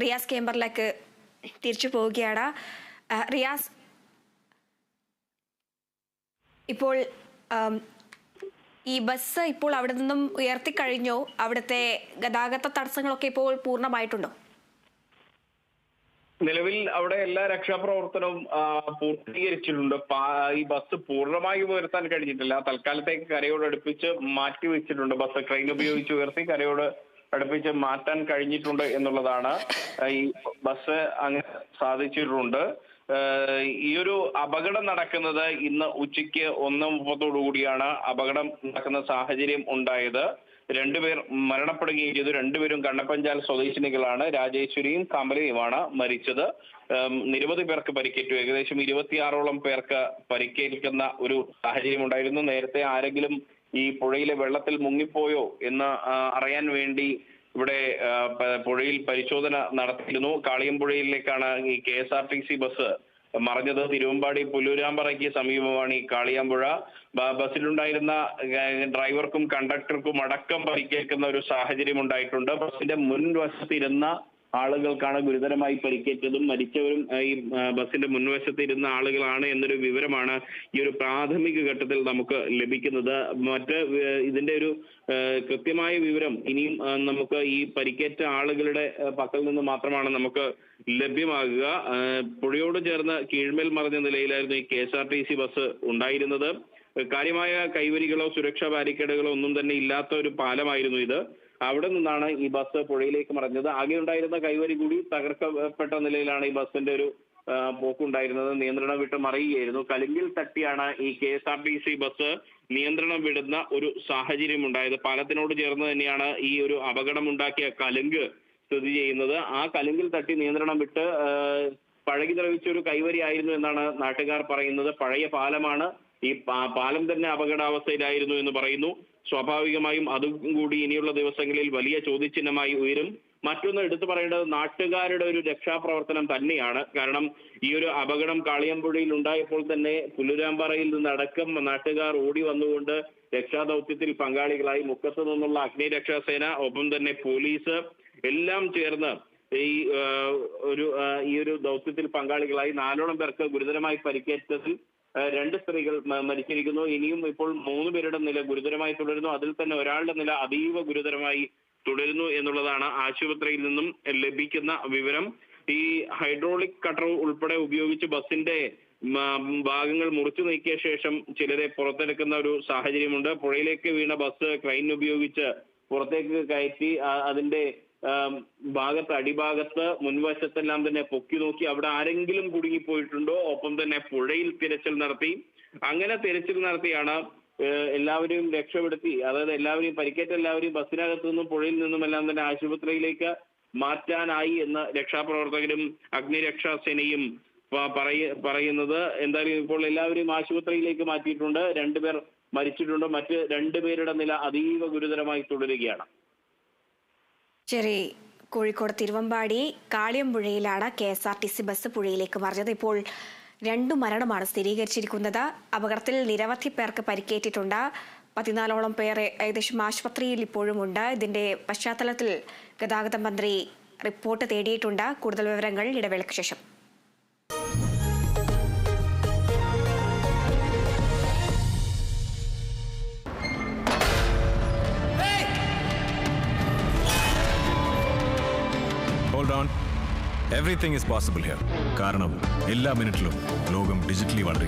റിയാസ് കേമ്പറിലേക്ക് തിരിച്ചു പോവുകയാണ്. റിയാസ്, ഇപ്പോൾ ഈ ബസ് ഇപ്പോൾ അവിടെ നിന്നും ഉയർത്തിക്കഴിഞ്ഞോ? അവിടുത്തെ ഗതാഗത തടസ്സങ്ങളൊക്കെ ഇപ്പോൾ പൂർണ്ണമായിട്ടുണ്ടോ? നിലവിൽ അവിടെ എല്ലാ രക്ഷാപ്രവർത്തനവും പൂർത്തീകരിച്ചിട്ടുണ്ട്. ഈ ബസ് പൂർണ്ണമായും ഉയർത്താൻ കഴിഞ്ഞിട്ടില്ല. തൽക്കാലത്തേക്ക് കരയോട് അടുപ്പിച്ച് മാറ്റി വെച്ചിട്ടുണ്ട്. ബസ് ക്രെയിൻ ഉപയോഗിച്ച് ഉയർത്തി കരയോട് അടുപ്പിച്ച് മാറ്റാൻ കഴിഞ്ഞിട്ടുണ്ട് എന്നുള്ളതാണ്. ഈ ബസ് അങ്ങനെ സാധിച്ചിട്ടുണ്ട്. ഈ ഒരു അപകടം നടക്കുന്നത് ഇന്ന് ഉച്ചയ്ക്ക് 1:30 കൂടിയാണ് അപകടം നടക്കുന്ന സാഹചര്യം ഉണ്ടായത്. രണ്ടുപേർ മരണപ്പെടുകയും ചെയ്തു. രണ്ടുപേരും കണ്ണപ്പഞ്ചാൽ സ്വദേശിനികളാണ്. രാജേശ്വരിയും കമലയുമാണ് മരിച്ചത്. നിരവധി പേർക്ക് പരിക്കേറ്റു. ഏകദേശം 26ഓളം പേർക്ക് പരിക്കേൽക്കുന്ന ഒരു സാഹചര്യം ഉണ്ടായിരുന്നു. നേരത്തെ ആരെങ്കിലും ഈ പുഴയിലെ വെള്ളത്തിൽ മുങ്ങിപ്പോയോ എന്ന് അറിയാൻ വേണ്ടി ഇവിടെ പുഴയിൽ പരിശോധന നടത്തിയിരുന്നു. കാളിയമ്പുഴയിലേക്കാണ് ഈ KSRTC ബസ് മറിഞ്ഞത്. തിരുവമ്പാടി പുല്ലൂരാമ്പറയ്ക്ക് സമീപമാണ് ഈ കാളിയാമ്പുഴ. ബസ്സിലുണ്ടായിരുന്ന ഡ്രൈവർക്കും കണ്ടക്ടർക്കും അടക്കം പരിക്കേൽക്കുന്ന ഒരു സാഹചര്യം ഉണ്ടായിട്ടുണ്ട്. ബസ്സിന്റെ മുൻവശത്തിരുന്ന ആളുകൾക്കാണ് ഗുരുതരമായി പരിക്കേറ്റതും. മരിച്ചവരും ഈ ബസ്സിന്റെ മുൻവശത്ത് ഇരുന്ന ആളുകളാണ് എന്നൊരു വിവരമാണ് ഈ ഒരു പ്രാഥമിക ഘട്ടത്തിൽ നമുക്ക് ലഭിക്കുന്നത്. ഇതിന്റെ ഒരു കൃത്യമായ വിവരം ഇനിയും നമുക്ക് ഈ പരിക്കേറ്റ ആളുകളുടെ പക്കൽ നിന്ന് മാത്രമാണ് നമുക്ക് ലഭ്യമാകുക. പുഴയോട് ചേർന്ന് കീഴ്മേൽ മറിഞ്ഞ നിലയിലായിരുന്നു ഈ KSRTC ബസ് ഉണ്ടായിരുന്നത്. കാര്യമായ കൈവരികളോ സുരക്ഷാ ബാരിക്കേഡുകളോ ഒന്നും തന്നെ ഇല്ലാത്ത ഒരു പാലമായിരുന്നു ഇത്. അവിടെ നിന്നാണ് ഈ ബസ് പുഴയിലേക്ക് മറിഞ്ഞത്. ആകെ ഉണ്ടായിരുന്ന കൈവരി കൂടി തകർക്കപ്പെട്ട നിലയിലാണ് ഈ ബസ്സിന്റെ ഒരു പോക്കുണ്ടായിരുന്നത്. നിയന്ത്രണം വിട്ട് മറിയുകയായിരുന്നു. കലുങ്കിൽ തട്ടിയാണ് ഈ KSRTC ബസ് നിയന്ത്രണം വിടുന്ന ഒരു സാഹചര്യം ഉണ്ടായത്. പാലത്തിനോട് ചേർന്ന് തന്നെയാണ് ഈ ഒരു അപകടം ഉണ്ടാക്കിയ കലുങ്ക് സ്ഥിതി ചെയ്യുന്നത്. ആ കലുങ്കിൽ തട്ടി നിയന്ത്രണം വിട്ട് പഴകി ദ്രവിച്ച ഒരു കൈവരി ആയിരുന്നു എന്നാണ് നാട്ടുകാർ പറയുന്നത്. പഴയ പാലമാണ്. ഈ പാലം തന്നെ അപകടാവസ്ഥയിലായിരുന്നു എന്ന് പറയുന്നു. സ്വാഭാവികമായും അതും കൂടി ഇനിയുള്ള ദിവസങ്ങളിൽ വലിയ ചോദ്യചിഹ്നമായി ഉയരും. മറ്റൊന്ന് എടുത്തു പറയേണ്ടത് നാട്ടുകാരുടെ ഒരു രക്ഷാപ്രവർത്തനം തന്നെയാണ്. കാരണം ഈ ഒരു അപകടം കാളിയമ്പുഴയിൽ ഉണ്ടായപ്പോൾ തന്നെ പുല്ലൂരാമ്പാറയിൽ നിന്നടക്കം നാട്ടുകാർ ഓടി വന്നുകൊണ്ട് രക്ഷാദൗത്യത്തിൽ പങ്കാളികളായി. മുക്കത്ത് നിന്നുള്ള അഗ്നിരക്ഷാസേന, ഒപ്പം തന്നെ പോലീസ് എല്ലാം ചേർന്ന് ഈ ഒരു ദൗത്യത്തിൽ പങ്കാളികളായി. 4ഓളം പേർക്ക് ഗുരുതരമായി പരിക്കേറ്റതിൽ 2 സ്ത്രീകൾ മരിച്ചിരിക്കുന്നു. ഇനിയും ഇപ്പോൾ 3 പേരുടെ നില ഗുരുതരമായി തുടരുന്നു. അതിൽ തന്നെ ഒരാളുടെ നില അതീവ ഗുരുതരമായി തുടരുന്നു എന്നുള്ളതാണ് ആശുപത്രിയിൽ നിന്നും ലഭിക്കുന്ന വിവരം. ഈ ഹൈഡ്രോളിക് കട്ടർ ഉൾപ്പെടെ ഉപയോഗിച്ച് ബസിന്റെ ഭാഗങ്ങൾ മുറിച്ചു നീക്കിയ ശേഷം ചിലരെ പുറത്തെടുക്കുന്ന ഒരു സാഹചര്യമുണ്ട്. പുഴയിലേക്ക് വീണ ബസ് ക്രെയിൻ ഉപയോഗിച്ച് പുറത്തേക്ക് കയറ്റി അതിന്റെ അടിഭാഗത്ത് മുൻവശത്തെല്ലാം തന്നെ പൊക്കി നോക്കി അവിടെ ആരെങ്കിലും കുടുങ്ങിപ്പോയിട്ടുണ്ടോ, ഒപ്പം തന്നെ പുഴയിൽ തിരച്ചിൽ നടത്തി. അങ്ങനെ തിരച്ചിൽ നടത്തിയാണ് എല്ലാവരെയും രക്ഷപ്പെടുത്തി. അതായത് എല്ലാവരെയും പരിക്കേറ്റ എല്ലാവരെയും ബസ്സിനകത്തു നിന്നും പുഴയിൽ നിന്നും എല്ലാം തന്നെ ആശുപത്രിയിലേക്ക് മാറ്റാനായി എന്ന് രക്ഷാപ്രവർത്തകരും അഗ്നിരക്ഷാസേനയും പറയുന്നത്. എന്തായാലും ഇപ്പോൾ എല്ലാവരെയും ആശുപത്രിയിലേക്ക് മാറ്റിയിട്ടുണ്ട്. 2 പേർ മരിച്ചിട്ടുണ്ട്. മറ്റ് 2 പേരുടെ നില അതീവ ഗുരുതരമായി തുടരുകയാണ്. ശരി, കോഴിക്കോട് തിരുവമ്പാടി കാളിയമ്പുഴയിലാണ് KSRTC ബസ് പുഴയിലേക്ക് മറിഞ്ഞത്. ഇപ്പോൾ 2 മരണമാണ് സ്ഥിരീകരിച്ചിരിക്കുന്നത്. അപകടത്തിൽ നിരവധി പേർക്ക് പരിക്കേറ്റിട്ടുണ്ട്. 14ഓളം പേർ ഏകദേശം ആശുപത്രിയിൽ ഇപ്പോഴുമുണ്ട്. ഇതിന്റെ പശ്ചാത്തലത്തിൽ ഗതാഗത മന്ത്രി റിപ്പോർട്ട് തേടിയിട്ടുണ്ട്. കൂടുതൽ വിവരങ്ങൾ ഇടവേളയ്ക്ക് ശേഷം. Hold on. Everything is possible here. കാരണം എല്ലാ മിനിറ്റിലും ലോകം ഡിജിറ്റലി വളരുകയാണ്.